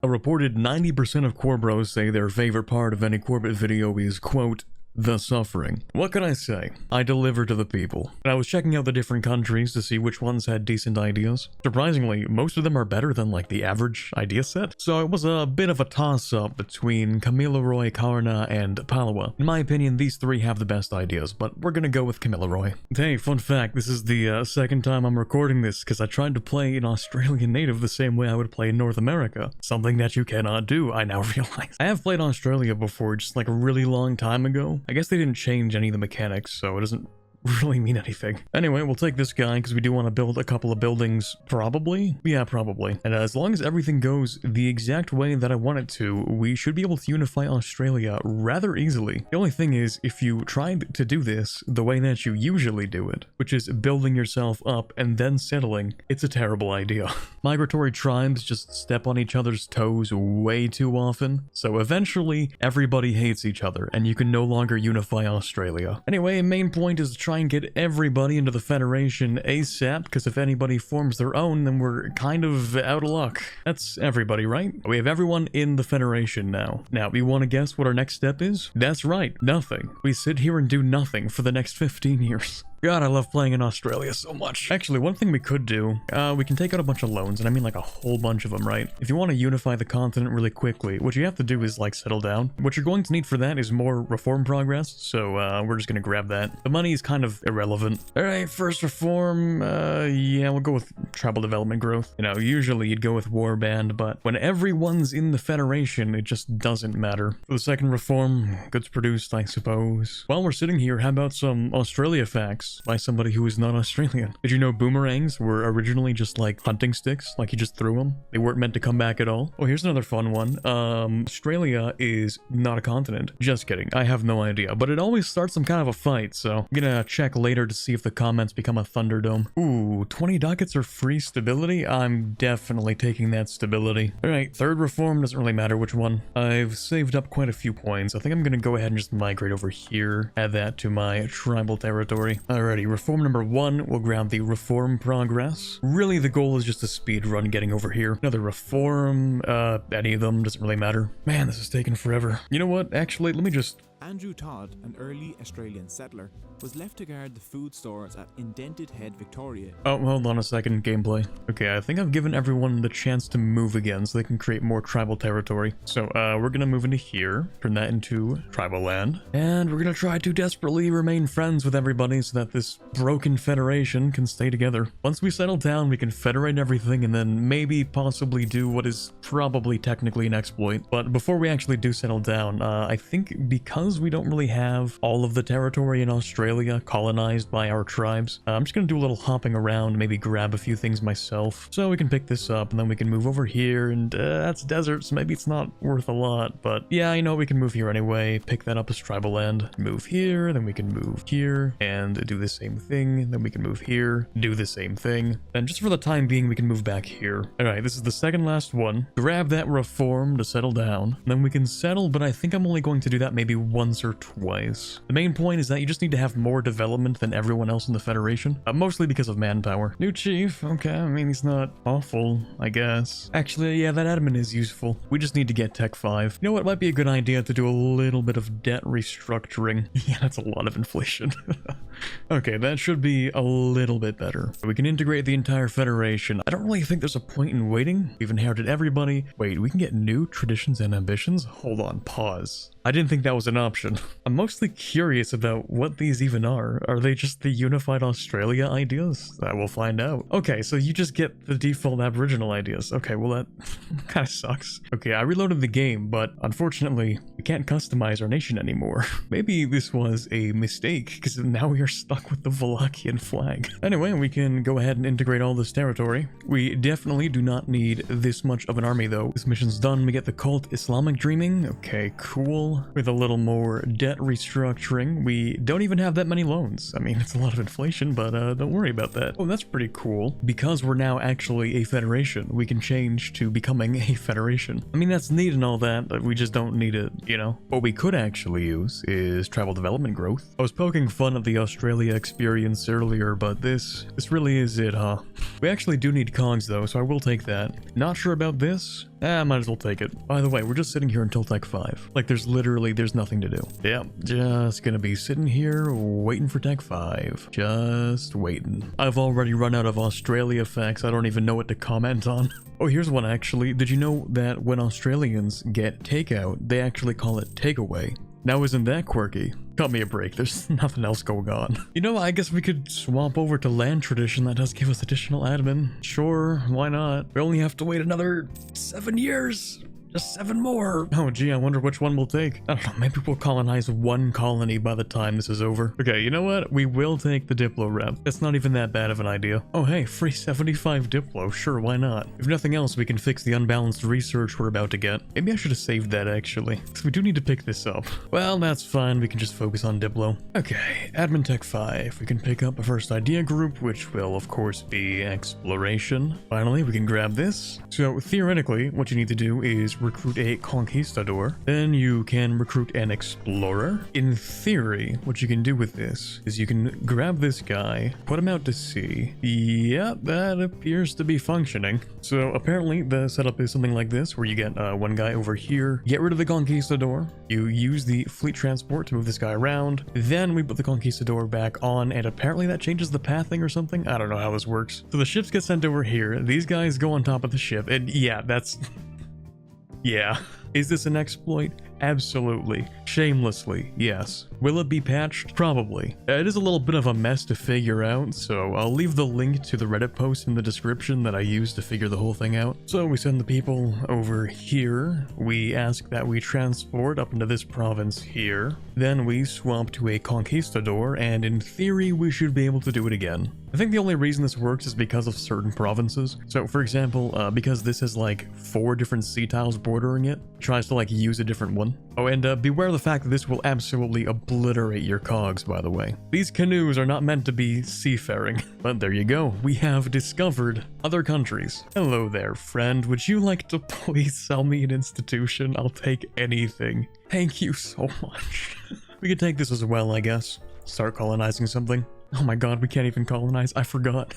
A reported 90% of Corbros say their favorite part of any Corbett video is, quote, the suffering. What can I say? I deliver to the people. And I was checking out the different countries to see which ones had decent ideas. Surprisingly, most of them are better than like the average idea set. So it was a bit of a toss-up between Kamilaroi, Karna, and Palawa. In my opinion, these three have the best ideas, but we're gonna go with Kamilaroi. Hey, fun fact, this is the second time I'm recording this because I tried to play an Australian native the same way I would play in North America. Something that you cannot do, I now realize. I have played Australia before, just like a really long time ago. I guess they didn't change any of the mechanics, so it doesn't really mean anything. Anyway, we'll take this guy because we do want to build a couple of buildings, probably? Yeah, probably. And as long as everything goes the exact way that I want it to, we should be able to unify Australia rather easily. The only thing is, if you tried to do this the way that you usually do it, which is building yourself up and then settling, it's a terrible idea. Migratory tribes just step on each other's toes way too often, so eventually everybody hates each other and you can no longer unify Australia. Anyway, main point is to try and get everybody into the Federation ASAP, because if anybody forms their own, then we're kind of out of luck. That's everybody, right? We have everyone in the Federation now. Now, you want to guess what our next step is? That's right, nothing. We sit here and do nothing for the next 15 years. God, I love playing in Australia so much. Actually, one thing we could do, we can take out a bunch of loans, and I mean like a whole bunch of them, right? If you want to unify the continent really quickly, what you have to do is like settle down. What you're going to need for that is more reform progress, so we're just gonna grab that. The money is kind of irrelevant. All right, first reform, yeah, we'll go with tribal development growth. You know, usually you'd go with warband, but when everyone's in the Federation, it just doesn't matter. For the second reform, goods produced, I suppose. While we're sitting here, how about some Australia facts by somebody who is not Australian? Did you know boomerangs were originally just like hunting sticks? Like you just threw them? They weren't meant to come back at all? Oh, here's another fun one. Australia is not a continent. Just kidding. I have no idea. But it always starts some kind of a fight, so I'm gonna check later to see if the comments become a Thunderdome. Ooh, 20 ducats are free stability? I'm definitely taking that stability. Alright, third reform, doesn't really matter which one. I've saved up quite a few points. I think I'm gonna go ahead and just migrate over here. Add that to my tribal territory. Alrighty, reform number 1, we'll grab the reform progress. Really, the goal is just a speed run getting over here. Another reform, any of them, doesn't really matter. Man, this is taking forever. You know what, actually, let me just... Andrew Todd, an early Australian settler, was left to guard the food stores at Indented Head, Victoria. Oh, hold on a second, gameplay. Okay, I think I've given everyone the chance to move again so they can create more tribal territory. So, we're gonna move into here, turn that into tribal land, and we're gonna try to desperately remain friends with everybody so that this broken federation can stay together. Once we settle down, we can federate everything and then maybe possibly do what is probably technically an exploit. But before we actually do settle down, I think because we don't really have all of the territory in Australia colonized by our tribes, I'm just gonna do a little hopping around, maybe grab a few things myself, so we can pick this up and then we can move over here, and that's desert, so maybe it's not worth a lot, but yeah, I know we can move here anyway, pick that up as tribal land, move here, then we can move here, and do the same thing, then we can move here, do the same thing, and just for the time being, we can move back here. Alright, this is the second last one. Grab that reform to settle down, then we can settle, but I think I'm only going to do that maybe once or twice. The main point is that you just need to have more development than everyone else in the Federation, mostly because of manpower. New chief, okay, I mean, he's not awful, I guess. Actually, yeah, that admin is useful. We just need to get Tech 5. You know what, might be a good idea to do a little bit of debt restructuring. Yeah, that's a lot of inflation. Okay, that should be a little bit better. We can integrate the entire Federation. I don't really think there's a point in waiting. We've inherited everybody. Wait, we can get new traditions and ambitions? Hold on, pause. I didn't think that was an option. I'm mostly curious about what these even are. Are they just the unified Australia ideas? We'll find out. Okay, so you just get the default Aboriginal ideas. Okay, well that kind of sucks. Okay, I reloaded the game, but unfortunately, we can't customize our nation anymore. Maybe this was a mistake, because now we are stuck with the Wallachian flag. Anyway, we can go ahead and integrate all this territory. We definitely do not need this much of an army though. This mission's done. We get the cult Islamic dreaming. Okay, cool. With a little more debt restructuring. We don't even have that many loans. I mean, it's a lot of inflation, but don't worry about that. Oh, that's pretty cool. Because we're now actually a federation, we can change to becoming a federation. I mean, that's neat and all that, but we just don't need it, you know? What we could actually use is tribal development growth. I was poking fun at the Australia experience earlier, but this really is it, huh? We actually do need cogs though, so I will take that. Not sure about this. Might as well take it. By the way, we're just sitting here until Tech 5. Like, there's nothing to do. Yeah, just gonna be sitting here waiting for Tech 5. Just waiting. I've already run out of Australia facts. I don't even know what to comment on. Oh, here's one actually. Did you know that when Australians get takeout, they actually call it takeaway? Now, isn't that quirky? Cut me a break, there's nothing else going on. You know, I guess we could swap over to land tradition. That does give us additional admin. Sure, why not? We only have to wait another 7 years. Just 7 more. Oh gee, I wonder which one we'll take. I don't know, maybe we'll colonize 1 colony by the time this is over. Okay, you know what? We will take the Diplo rep. It's not even that bad of an idea. Oh hey, free 75 Diplo. Sure, why not? If nothing else, we can fix the unbalanced research we're about to get. Maybe I should have saved that actually, because we do need to pick this up. Well, that's fine. We can just focus on Diplo. Okay, Admin Tech 5. We can pick up a first idea group, which will of course be exploration. Finally, we can grab this. So theoretically, what you need to do is recruit a conquistador. Then you can recruit an explorer. In theory, what you can do with this is you can grab this guy, put him out to sea. Yep, that appears to be functioning. So apparently the setup is something like this, where you get one guy over here, get rid of the conquistador, you use the fleet transport to move this guy around, then we put the conquistador back on, and apparently that changes the pathing or something. I don't know how this works. So the ships get sent over here, these guys go on top of the ship, and yeah, that's... Yeah. Is this an exploit? Absolutely. Shamelessly, yes. Will it be patched? Probably. It is a little bit of a mess to figure out, so I'll leave the link to the Reddit post in the description that I used to figure the whole thing out. So we send the people over here, we ask that we transport up into this province here, then we swap to a conquistador, and in theory we should be able to do it again. I think the only reason this works is because of certain provinces. So for example, because this has like 4 different sea tiles bordering it, tries to like use a different one. Oh, and beware of the fact that this will absolutely obliterate your cogs, by the way. These canoes are not meant to be seafaring. But there you go, we have discovered other countries. Hello there, friend. Would you like to please sell me an institution? I'll take anything. Thank you so much. We could take this as well, I guess. Start colonizing something. Oh my god, we can't even colonize. I forgot.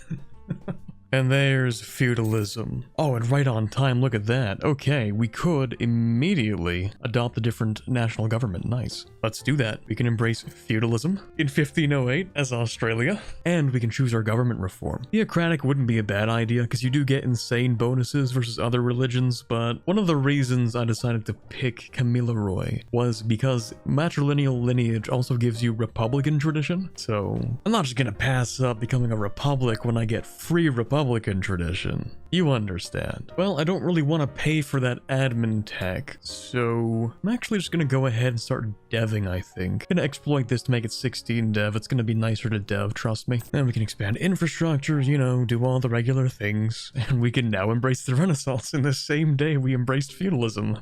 And there's feudalism. Oh, and right on time, look at that. Okay, we could immediately adopt a different national government. Nice. Let's do that. We can embrace feudalism in 1508 as Australia, and we can choose our government reform. Theocratic wouldn't be a bad idea, because you do get insane bonuses versus other religions, but one of the reasons I decided to pick Camilla Roy was because matrilineal lineage also gives you republican tradition, so I'm not just gonna pass up becoming a republic when I get free republican tradition. You understand. Well, I don't really want to pay for that admin tech, so I'm actually just gonna go ahead and start deving, I think. Gonna exploit this to make it 16 dev. It's gonna be nicer to dev, trust me. And we can expand infrastructure, you know, do all the regular things. And we can now embrace the Renaissance in the same day we embraced feudalism.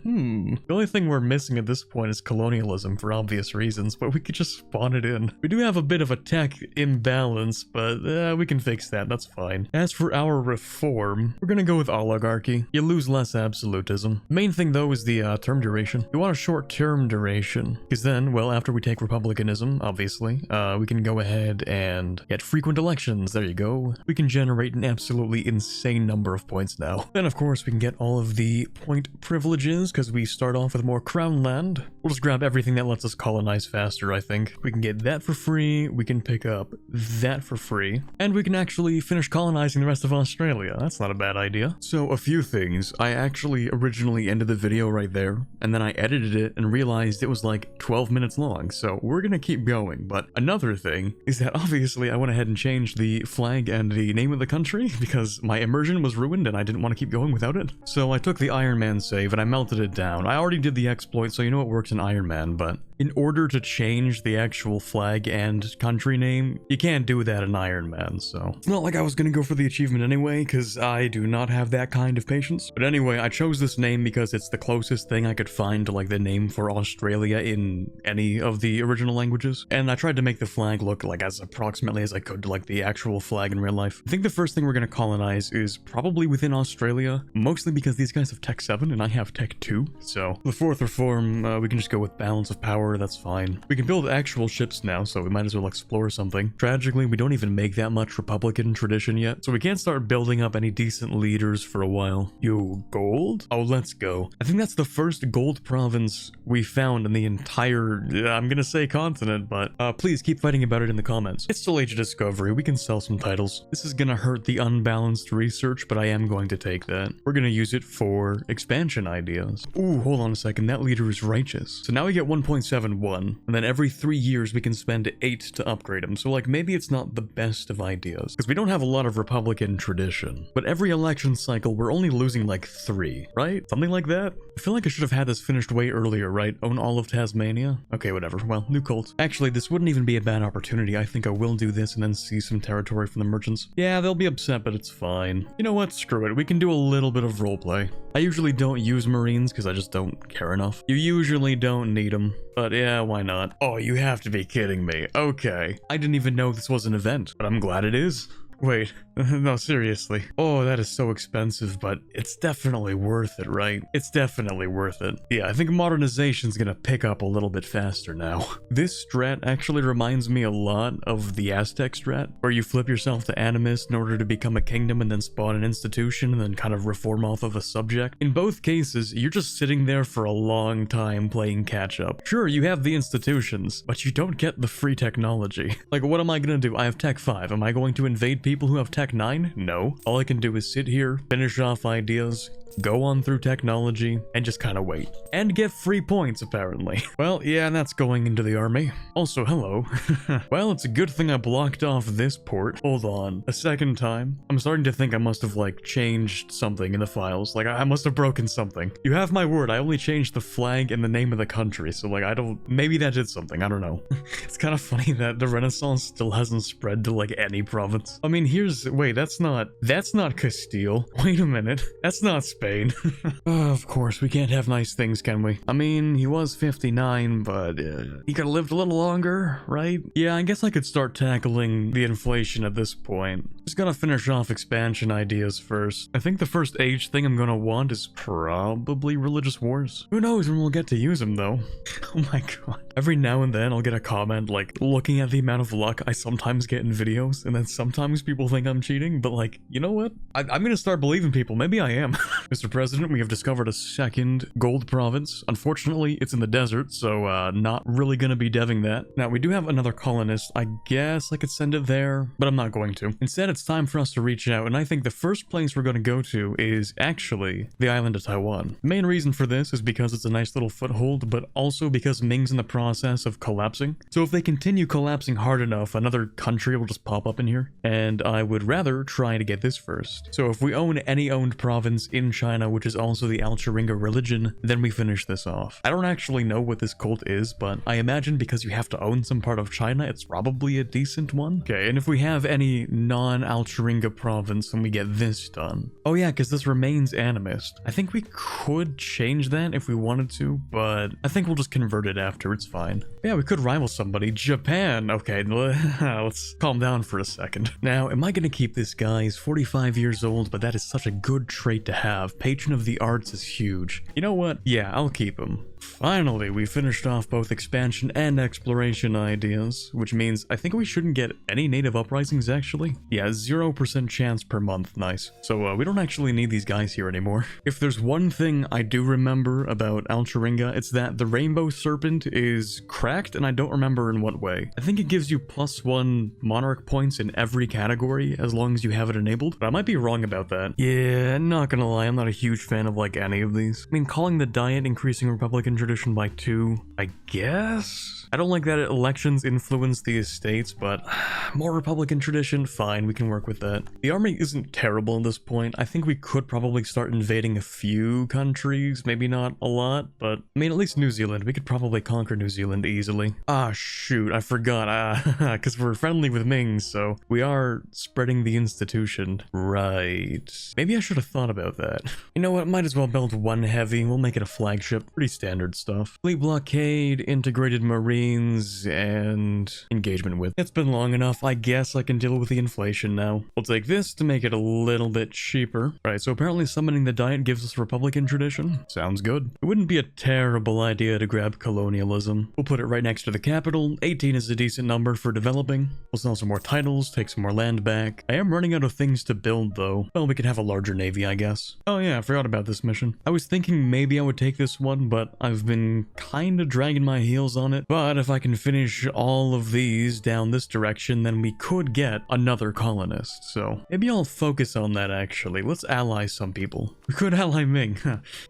The only thing we're missing at this point is colonialism for obvious reasons, but we could just spawn it in. We do have a bit of a tech imbalance, but we can fix that, that's fine. As for our reform, we're gonna go with oligarchy. You lose less absolutism. Main thing though is the term duration. We want a short-term duration, because then, well, after we take republicanism, obviously, we can go ahead and get frequent elections. There you go. We can generate an absolutely insane number of points now. Then, of course, we can get all of the point privileges, because we start off with more crown land. We'll just grab everything that lets us colonize faster, I think. We can get that for free, we can pick up that for free, and we can actually finish colonizing the rest of Australia. That's not a bad idea. So a few things. I actually originally ended the video right there, and then I edited it and realized it was like 12 minutes long, so we're gonna keep going. But another thing is that obviously I went ahead and changed the flag and the name of the country because my immersion was ruined and I didn't want to keep going without it. So I took the Iron Man save and I melted it down. I already did the exploit, so you know it works in Iron Man, but in order to change the actual flag and country name, you can't do that in Iron Man, so it's not like I was gonna go for the achievement anyway, because I do not have that kind of patience. But anyway, I chose this name because it's the closest thing I could find to like the name for Australia in any of the original languages, and I tried to make the flag look like as approximately as I could to like the actual flag in real life. I think the first thing we're gonna colonize is probably within Australia, mostly because these guys have Tech 7 and I have Tech 2, so the fourth reform, we can just go with balance of power war, that's fine. We can build actual ships now, so we might as well explore something. Tragically, we don't even make that much Republican tradition yet, so we can't start building up any decent leaders for a while. Yo, gold? Oh, let's go. I think that's the first gold province we found in the entire, I'm gonna say continent, but please keep fighting about it in the comments. It's still Age of Discovery, we can sell some titles. This is gonna hurt the unbalanced research, but I am going to take that. We're gonna use it for expansion ideas. Ooh, hold on a second, that leader is righteous. So now we get 1.71, and then every 3 years we can spend 8 to upgrade him. So like maybe it's not the best of ideas, because we don't have a lot of Republican tradition. But every election cycle we're only losing like 3, right? Something like that? I feel like I should have had this finished way earlier, right? Own all of Tasmania? Okay, whatever. Well, new cult. Actually, this wouldn't even be a bad opportunity. I think I will do this and then seize some territory from the merchants. Yeah, they'll be upset, but it's fine. You know what? Screw it. We can do a little bit of roleplay. I usually don't use Marines because I just don't care enough. You usually don't need them. But yeah, why not? Oh, you have to be kidding me. Okay. I didn't even know this was an event, but I'm glad it is. Wait, no, seriously. Oh, that is so expensive, but it's definitely worth it, right? It's definitely worth it. Yeah, I think Modernization's gonna pick up a little bit faster now. This strat actually reminds me a lot of the Aztec strat, where you flip yourself to animist in order to become a kingdom and then spawn an institution and then kind of reform off of a subject. In both cases, you're just sitting there for a long time playing catch-up. Sure, you have the institutions, but you don't get the free technology. Like, what am I gonna do? I have Tech 5. Am I going to invade people who have Tech 9? No. All I can do is sit here, finish off ideas, go on through technology, and just kind of wait. And get free points, apparently. Well, yeah, that's going into the army. Also, hello. Well, it's a good thing I blocked off this port. Hold on. A second time. I'm starting to think I must have, like, changed something in the files. Like, I must have broken something. You have my word, I only changed the flag and the name of the country, so, like, I don't... Maybe that did something, I don't know. It's kind of funny that the Renaissance still hasn't spread to, like, any province. I mean, here's... Wait, that's not Castile. Wait a minute. That's not Spain. Of course, we can't have nice things, can we? I mean, he was 59, but he could have lived a little longer, right? Yeah, I guess I could start tackling the inflation at this point. Just gotta finish off expansion ideas first. I think the first age thing I'm gonna want is probably religious wars. Who knows when we'll get to use them, though? Oh my god. Every now and then I'll get a comment, like, looking at the amount of luck I sometimes get in videos, and then sometimes people think I'm cheating, but like, you know what? I'm gonna start believing people. Maybe I am. Mr. President, we have discovered a second gold province. Unfortunately, it's in the desert, so not really gonna be deving that. Now, we do have another colonist. I guess I could send it there, but I'm not going to. Instead, it's time for us to reach out, and I think the first place we're gonna go to is actually the island of Taiwan. The main reason for this is because it's a nice little foothold, but also because Ming's in the process of collapsing. So if they continue collapsing hard enough, another country will just pop up in here, and I would rather try to get this first. So if we own any owned province in China, which is also the Alcharinga religion, then we finish this off. I don't actually know what this cult is, but I imagine because you have to own some part of China, it's probably a decent one. Okay, and if we have any non-Alcharinga province, then we get this done. Oh yeah, because this remains animist. I think we could change that if we wanted to, but I think we'll just convert it after, it's fine. Yeah, we could rival somebody. Japan! Okay, let's calm down for a second. Now, am I gonna keep this guy? He's 45 years old, but that is such a good trait to have. Patron of the arts is huge. You know what? Yeah, I'll keep him. Finally, we finished off both expansion and exploration ideas, which means I think we shouldn't get any native uprisings, actually. Yeah, 0% chance per month, nice. So we don't actually need these guys here anymore. If there's one thing I do remember about Alcharinga, it's that the Rainbow Serpent is cracked, and I don't remember in what way. I think it gives you +1 monarch points in every category, as long as you have it enabled, but I might be wrong about that. Yeah, not gonna lie, I'm not a huge fan of, like, any of these. I mean, calling the Diet increasing Republican tradition by 2, I guess? I don't like that elections influence the estates, but more Republican tradition, fine, we can work with that. The army isn't terrible at this point. I think we could probably start invading a few countries, maybe not a lot, but I mean, at least New Zealand. We could probably conquer New Zealand easily. Ah, shoot, I forgot, because we're friendly with Ming, so we are spreading the institution. Right. Maybe I should have thought about that. You know what, might as well build one heavy, we'll make it a flagship. Pretty standard stuff. Fleet blockade, integrated marines, and engagement with. It's been long enough. I guess I can deal with the inflation now. We'll take this to make it a little bit cheaper. Right, so apparently summoning the diet gives us Republican tradition. Sounds good. It wouldn't be a terrible idea to grab colonialism. We'll put it right next to the capital. 18 is a decent number for developing. We'll sell some more titles, take some more land back. I am running out of things to build though. Well, we could have a larger navy, I guess. Oh yeah, I forgot about this mission. I was thinking maybe I would take this one, but I've been kind of dragging my heels on it. But if I can finish all of these down this direction, then we could get another colonist. So maybe I'll focus on that actually. Let's ally some people. We could ally Ming.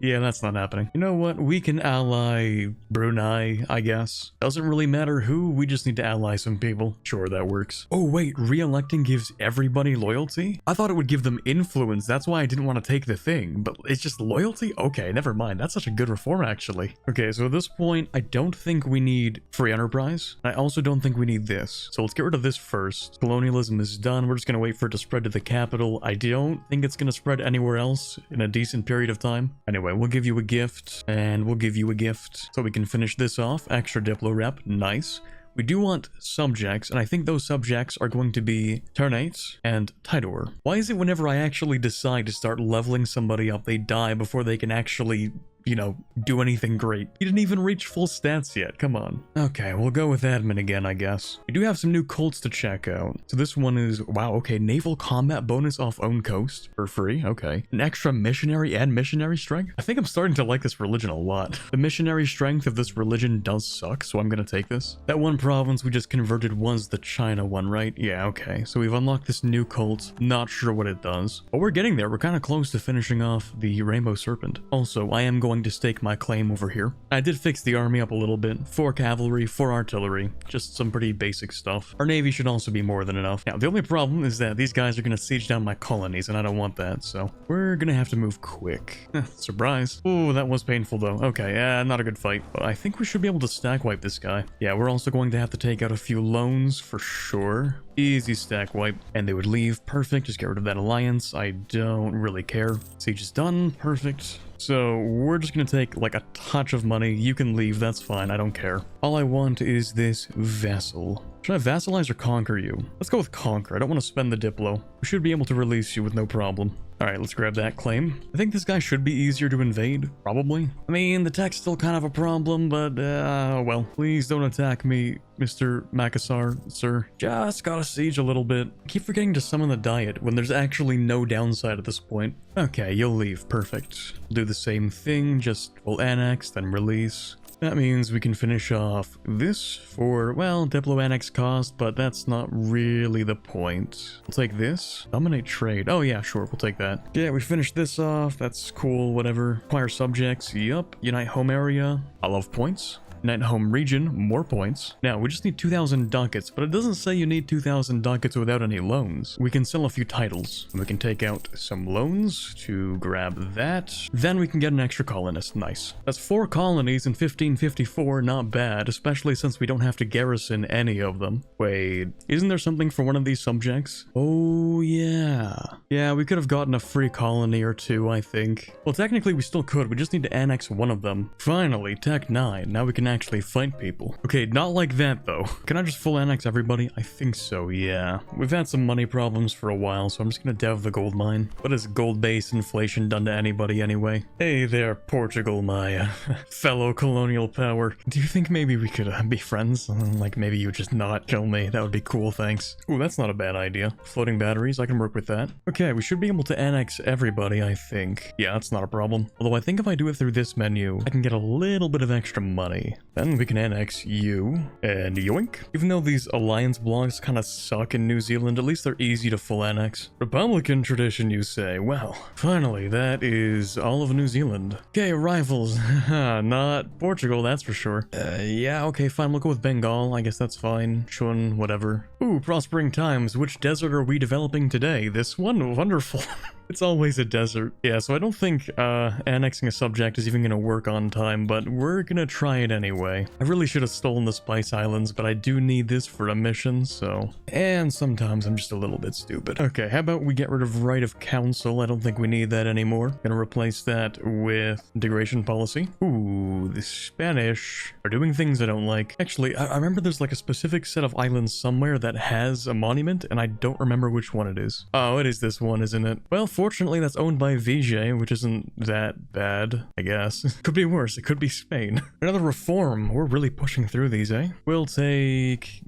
Yeah, that's not happening. You know what? We can ally Brunei, I guess. Doesn't really matter who, we just need to ally some people. Sure, that works. Oh wait, re-electing gives everybody loyalty? I thought it would give them influence, that's why I didn't want to take the thing, but it's just loyalty? Okay, never mind. That's such a good reform actually. Okay, so at this point, I don't think we need free enterprise. I also don't think we need this. So let's get rid of this first. Colonialism is done. We're just gonna wait for it to spread to the capital. I don't think it's gonna spread anywhere else in a decent period of time. Anyway, we'll give you a gift, and we'll give you a gift so we can finish this off. Extra Diplo rep, nice. We do want subjects, and I think those subjects are going to be Ternate and Tidor. Why is it whenever I actually decide to start leveling somebody up, they die before they can actually, you know, do anything great? You didn't even reach full stats yet, come on. Okay, we'll go with admin again, I guess. We do have some new cults to check out. So this one is, wow, okay, naval combat bonus off own coast for free, okay. An extra missionary and missionary strength? I think I'm starting to like this religion a lot. The missionary strength of this religion does suck, so I'm gonna take this. That one province we just converted was the China one, right? Yeah, okay. So we've unlocked this new cult, not sure what it does. But we're getting there, we're kind of close to finishing off the Rainbow Serpent. Also, I am going to stake my claim over here. I did fix the army up a little bit. 4 cavalry, 4 artillery, just some pretty basic stuff. Our navy should also be more than enough. Now, the only problem is that these guys are going to siege down my colonies, and I don't want that, so we're going to have to move quick. Surprise. Ooh, that was painful though. Okay, not a good fight. But I think we should be able to stack wipe this guy. Yeah, we're also going to have to take out a few loans for sure. Easy stack wipe. And they would leave. Perfect. Just get rid of that alliance. I don't really care. Siege is done. Perfect. So we're just gonna take like a touch of money. You can leave, that's fine, I don't care. All I want is this vessel. Should I vassalize or conquer you? Let's go with conquer. I don't want to spend the Diplo. We should be able to release you with no problem. Alright, let's grab that claim. I think this guy should be easier to invade, probably. I mean, the tech's still kind of a problem, but well. Please don't attack me, Mr. Makassar, sir. Just gotta siege a little bit. I keep forgetting to summon the diet when there's actually no downside at this point. Okay, you'll leave, perfect. We'll do the same thing, just we'll annex, then release. That means we can finish off this for, well, Diplo annex cost, but that's not really the point. We'll take this. Dominate trade. Oh yeah, sure, we'll take that. Yeah, we finished this off. That's cool, whatever. Acquire subjects. Yup. Unite home area. I love points. Unite home region, more points. Now, we just need 2,000 ducats, but it doesn't say you need 2,000 ducats without any loans. We can sell a few titles. We can take out some loans to grab that. Then we can get an extra colonist. Nice. That's 4 colonies in 1554, not bad, especially since we don't have to garrison any of them. Wait, isn't there something for one of these subjects? Oh, yeah. Yeah, we could have gotten a free colony or 2, I think. Well, technically we still could. We just need to annex one of them. Finally, Tech 9. Now we can actually fight people. Okay, not like that though. Can I just full annex everybody? I think so, yeah. We've had some money problems for a while, so I'm just gonna dev the gold mine. What has gold-based inflation done to anybody anyway? Hey there, Portugal, my fellow colonial power. Do you think maybe we could be friends? Like maybe you just not kill me. That would be cool, thanks. Ooh, that's not a bad idea. Floating batteries, I can work with that. Okay, we should be able to annex everybody, I think. Yeah, that's not a problem. Although I think if I do it through this menu, I can get a little bit of extra money. Then we can annex you and yoink. Even though these alliance blocks kind of suck in New Zealand, at least they're easy to full annex. Republican tradition, you say? Well, finally, that is all of New Zealand. Okay, rivals. Not Portugal, that's for sure. Yeah, okay, fine, we'll go with Bengal. I guess that's fine. Chun, whatever. Ooh, prospering times. Which desert are we developing today? This one? Wonderful. It's always a desert. Yeah, so I don't think annexing a subject is even gonna work on time, but we're gonna try it anyway. I really should have stolen the Spice Islands, but I do need this for a mission, so... And sometimes I'm just a little bit stupid. Okay, how about we get rid of right of council? I don't think we need that anymore. Gonna replace that with integration policy. Ooh, the Spanish are doing things I don't like. Actually, I remember there's like a specific set of islands somewhere that has a monument, and I don't remember which one it is. Oh, it is this one, isn't it? Well, fortunately, that's owned by VJ, which isn't that bad, I guess. Could be worse. It could be Spain. Another reform. We're really pushing through these, eh? We'll take...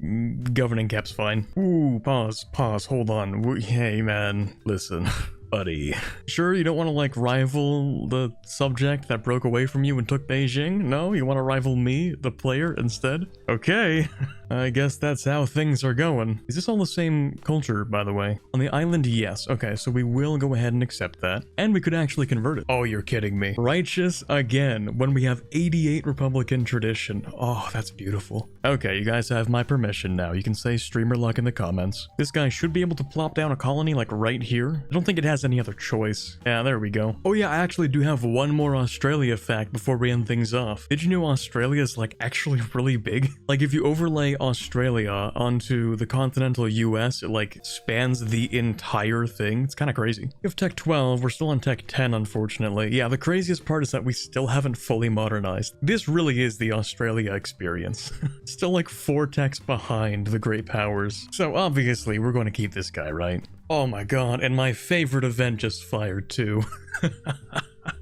governing cap's fine. Ooh, pause, hold on. Hey, man, listen. Buddy. Sure, you don't want to, like, rival the subject that broke away from you and took Beijing? No? You want to rival me, the player, instead? Okay. I guess that's how things are going. Is this all the same culture, by the way? On the island, yes. Okay, so we will go ahead and accept that. And we could actually convert it. Oh, you're kidding me. Righteous again, when we have 88 Republican tradition. Oh, that's beautiful. Okay, you guys have my permission now. You can say streamer luck in the comments. This guy should be able to plop down a colony, like, right here. I don't think it has any other choice. Yeah, there we go. Oh yeah, I actually do have one more Australia fact before we end things off. Did you know Australia is, like, actually really big? Like, if you overlay Australia onto the continental US, it like spans the entire thing. It's kind of crazy. We have Tech 12, we're still on Tech 10, unfortunately. Yeah, the craziest part is that we still haven't fully modernized. This really is the Australia experience. Still like 4 techs behind the great powers. So obviously, we're going to keep this guy, right? Oh my god, and my favorite event just fired too.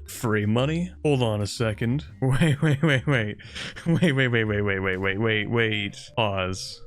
Free money? Hold on a second. Wait. Pause.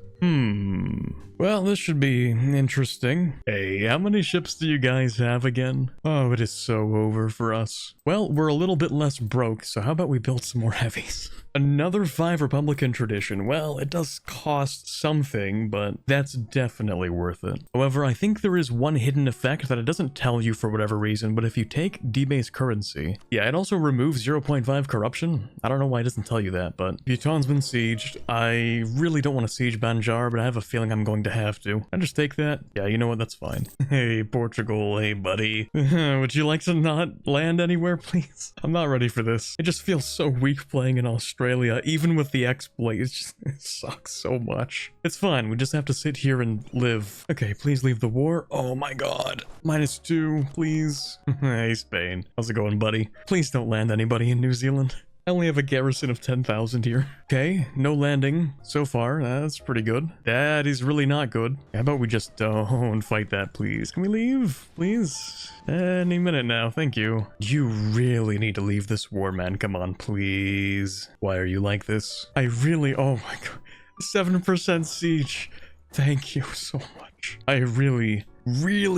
Well, this should be interesting. Hey, how many ships do you guys have again? Oh, it is so over for us. Well, we're a little bit less broke, so how about we build some more heavies? Another 5 Republican tradition. Well, it does cost something, but that's definitely worth it. However, I think there is one hidden effect that it doesn't tell you for whatever reason, but if you take debased currency, yeah, it also removes 0.5 corruption. I don't know why it doesn't tell you that, but Bhutan's been sieged. I really don't want to siege Banjar, but I have a feeling I'm going to have to. I just take that? Yeah, you know what? That's fine. Hey, Portugal. Hey, buddy. Would you like to not land anywhere, please? I'm not ready for this. It just feels so weak playing in Australia, even with the exploit. It sucks so much. It's fine. We just have to sit here and live. Okay, please leave the war. Oh my god. -2, please. Hey, Spain. How's it going, buddy? Please don't land anybody in New Zealand. I only have a garrison of 10,000 here. Okay, no landing so far. That's pretty good. That is really not good. How about we just don't fight that, please? Can we leave, please? Any minute now, thank you. You really need to leave this war, man. Come on, please. Why are you like this? I really, oh my god. 7% siege. Thank you so much. I really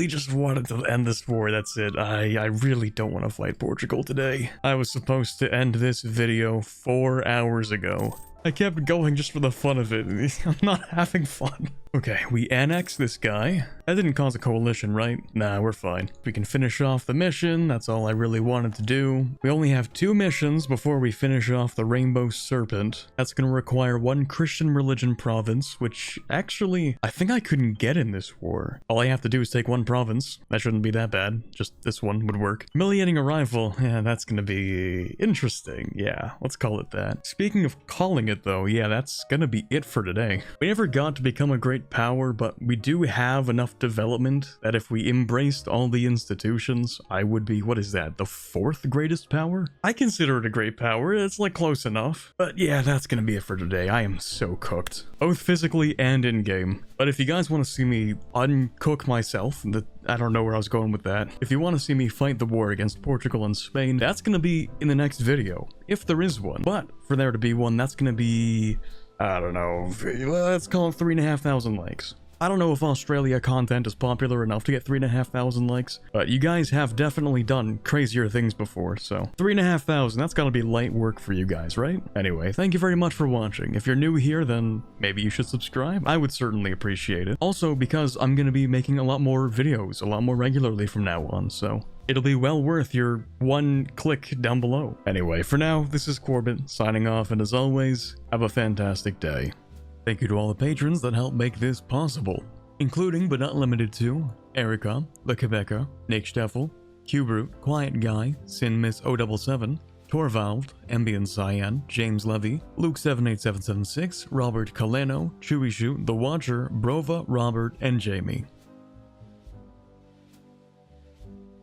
just wanted to end this war. That's it. I really don't want to fight Portugal today. I was supposed to end this video 4 hours ago. I kept going just for the fun of it. I'm not having fun. Okay, we annex this guy. That didn't cause a coalition, right? Nah, we're fine. We can finish off the mission. That's all I really wanted to do. We only have 2 missions before we finish off the Rainbow Serpent. That's gonna require 1 Christian religion province, which actually, I think I couldn't get in this war. All I have to do is take 1 province. That shouldn't be that bad. Just this one would work. Humiliating a rival. Yeah, that's gonna be interesting. Yeah, let's call it that. Speaking of calling it though, yeah, that's gonna be it for today. We never got to become a great power, but we do have enough development that if we embraced all the institutions, I would be, what is that, the 4th greatest power? I consider it a great power. It's like close enough. But yeah, that's gonna be it for today. I am so cooked, both physically and in-game. But if you guys want to see me uncook myself, I don't know where I was going with that. If you want to see me fight the war against Portugal and Spain, that's gonna be in the next video, if there is one. But for there to be one, that's gonna be, I don't know, let's call it 3,500 likes. I don't know if Australia content is popular enough to get 3,500 likes, but you guys have definitely done crazier things before, so 3,500, that's gotta be light work for you guys, right? Anyway, thank you very much for watching. If you're new here, then maybe you should subscribe. I would certainly appreciate it. Also, because I'm gonna be making a lot more videos, a lot more regularly from now on, so it'll be well worth your 1 click down below. Anyway, for now, this is Corbett, signing off, and as always, have a fantastic day. Thank you to all the patrons that help make this possible, including but not limited to Erica, The Quebecer, Nick Steffel, Q-Brute, Quiet Guy, Sin Miss 077, Torvald, Ambient Cyan, James Levy, Luke 78776, Robert Kaleno, Chewy Shoot, The Watcher, Brova, Robert, and Jamie.